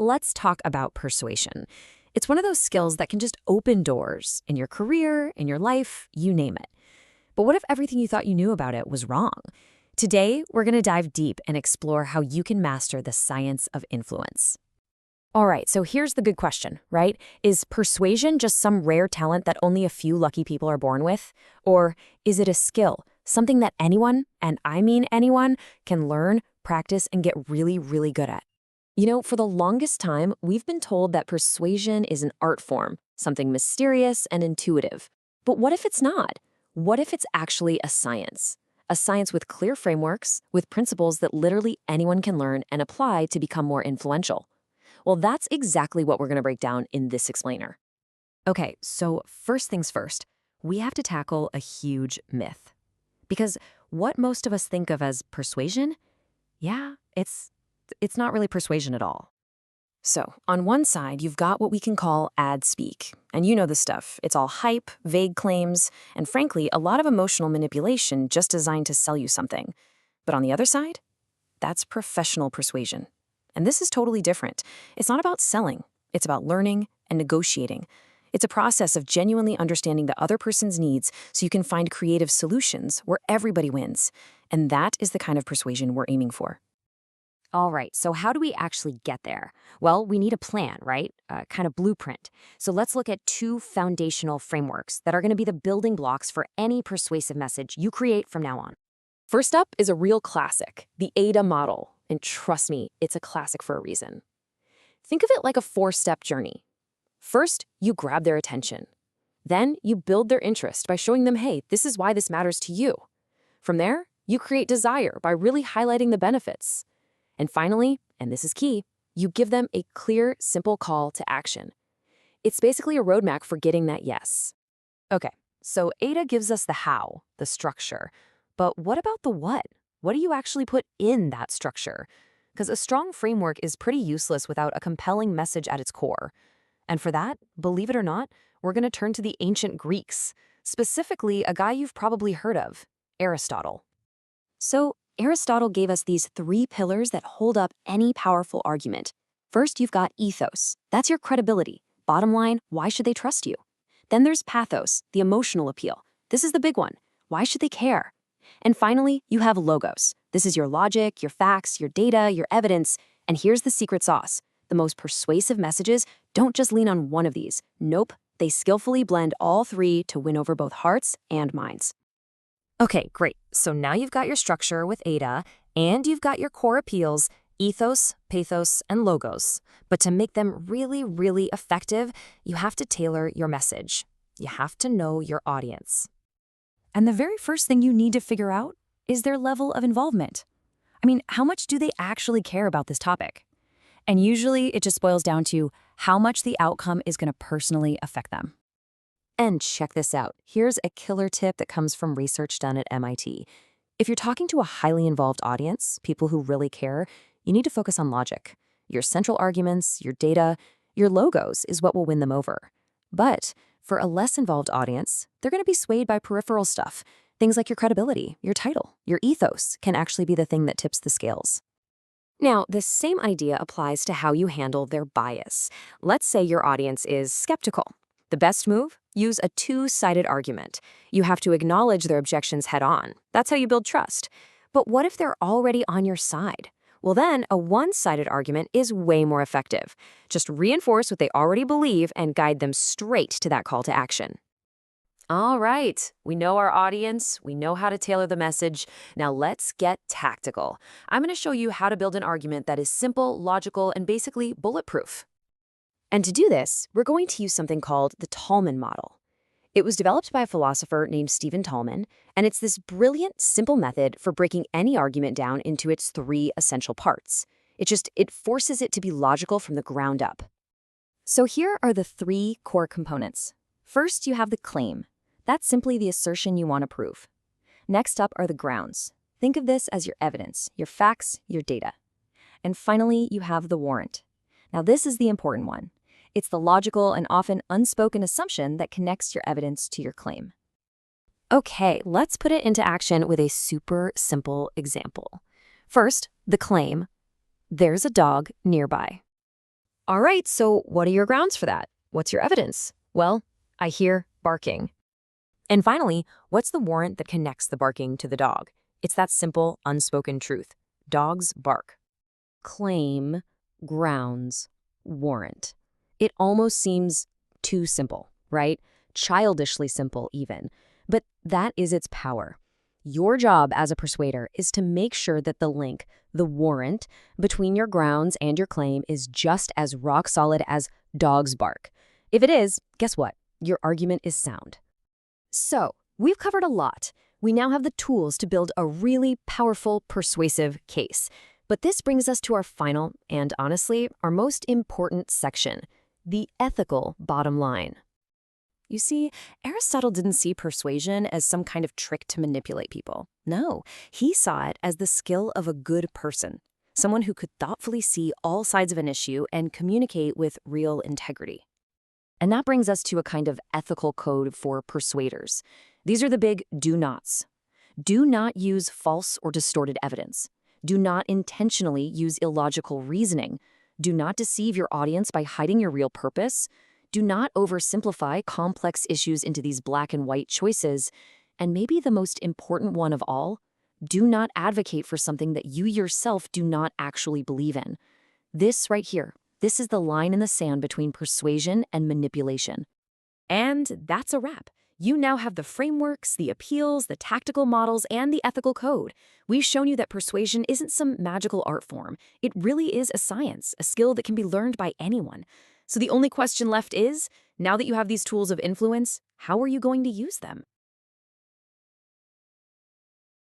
let's talk about persuasion. It's one of those skills that can just open doors in your career, in your life, you name it. But what if everything you thought you knew about it was wrong? Today, we're going to dive deep and explore how you can master the science of influence. All right, so here's the good question, right? Is persuasion just some rare talent that only a few lucky people are born with? Or is it a skill, something that anyone, and I mean anyone, can learn, practice, and get really, really good at? You know, for the longest time, we've been told that persuasion is an art form, something mysterious and intuitive. But what if it's not? What if it's actually a science? A science with clear frameworks, with principles that literally anyone can learn and apply to become more influential. Well, that's exactly what we're going to break down in this explainer. Okay, so first things first, we have to tackle a huge myth. Because what most of us think of as persuasion, yeah, it's not really persuasion at all. So, on one side, you've got what we can call ad speak. And you know the stuff. It's all hype, vague claims, and frankly, a lot of emotional manipulation just designed to sell you something. But on the other side, that's professional persuasion. And this is totally different. It's not about selling. It's about learning and negotiating. It's a process of genuinely understanding the other person's needs so you can find creative solutions where everybody wins. And that is the kind of persuasion we're aiming for. All right, so how do we actually get there? Well, we need a plan, right? A kind of blueprint. So let's look at two foundational frameworks that are going to be the building blocks for any persuasive message you create from now on. First up is a real classic, the AIDA model. And trust me, it's a classic for a reason. Think of it like a 4-step journey. First, you grab their attention. Then, you build their interest by showing them, hey, this is why this matters to you. From there, you create desire by really highlighting the benefits. And finally, and this is key, you give them a clear, simple call to action. It's basically a roadmap for getting that yes. Okay, so AIDA gives us the how, the structure. But what about the what? What do you actually put in that structure? Because a strong framework is pretty useless without a compelling message at its core. And for that, believe it or not, we're going to turn to the ancient Greeks, specifically a guy you've probably heard of, Aristotle. So, Aristotle gave us these 3 pillars that hold up any powerful argument. First, you've got ethos. That's your credibility. Bottom line, why should they trust you? Then there's pathos, the emotional appeal. This is the big one. Why should they care? And finally, you have logos. This is your logic, your facts, your data, your evidence. And here's the secret sauce. The most persuasive messages don't just lean on one of these. Nope, they skillfully blend all 3 to win over both hearts and minds. Okay, great. So now you've got your structure with AIDA, and you've got your core appeals, ethos, pathos, and logos. But to make them really, really effective, you have to tailor your message. You have to know your audience. And the very first thing you need to figure out is their level of involvement. I mean, how much do they actually care about this topic? And usually it just boils down to how much the outcome is going to personally affect them. And check this out. Here's a killer tip that comes from research done at MIT. If you're talking to a highly involved audience, people who really care, you need to focus on logic. Your central arguments, your data, your logos is what will win them over. But for a less involved audience, they're going to be swayed by peripheral stuff. Things like your credibility, your title, your ethos can actually be the thing that tips the scales. Now, the same idea applies to how you handle their bias. Let's say your audience is skeptical. The best move? Use a 2-sided argument. You have to acknowledge their objections head-on. That's how you build trust. But what if they're already on your side? Well, then a 1-sided argument is way more effective. Just reinforce what they already believe and guide them straight to that call to action. All right, we know our audience, we know how to tailor the message. Now let's get tactical. I'm going to show you how to build an argument that is simple, logical, and basically bulletproof. And to do this, we're going to use something called the Tolman model. It was developed by a philosopher named Stephen Tolman, and it's this brilliant, simple method for breaking any argument down into its 3 essential parts. It forces it to be logical from the ground up. So here are the 3 core components. First, you have the claim. That's simply the assertion you want to prove. Next up are the grounds. Think of this as your evidence, your facts, your data. And finally, you have the warrant. Now this is the important one. It's the logical and often unspoken assumption that connects your evidence to your claim. Okay, let's put it into action with a super simple example. First, the claim, there's a dog nearby. All right, so what are your grounds for that? What's your evidence? Well, I hear barking. And finally, what's the warrant that connects the barking to the dog? It's that simple, unspoken truth. Dogs bark. Claim, grounds, warrant. It almost seems too simple, right? Childishly simple, even. But that is its power. Your job as a persuader is to make sure that the link, the warrant, between your grounds and your claim is just as rock solid as dogs bark. If it is, guess what? Your argument is sound. So, we've covered a lot. We now have the tools to build a really powerful, persuasive case. But this brings us to our final, and honestly, our most important section, the ethical bottom line. You see, Aristotle didn't see persuasion as some kind of trick to manipulate people. No, he saw it as the skill of a good person, someone who could thoughtfully see all sides of an issue and communicate with real integrity. And that brings us to a kind of ethical code for persuaders. These are the big do-nots. Do not use false or distorted evidence. Do not intentionally use illogical reasoning. Do not deceive your audience by hiding your real purpose. Do not oversimplify complex issues into these black and white choices. And maybe the most important one of all, do not advocate for something that you yourself do not actually believe in. This right here, this is the line in the sand between persuasion and manipulation. And that's a wrap. You now have the frameworks, the appeals, the tactical models, and the ethical code. We've shown you that persuasion isn't some magical art form. It really is a science, a skill that can be learned by anyone. So the only question left is, now that you have these tools of influence, how are you going to use them?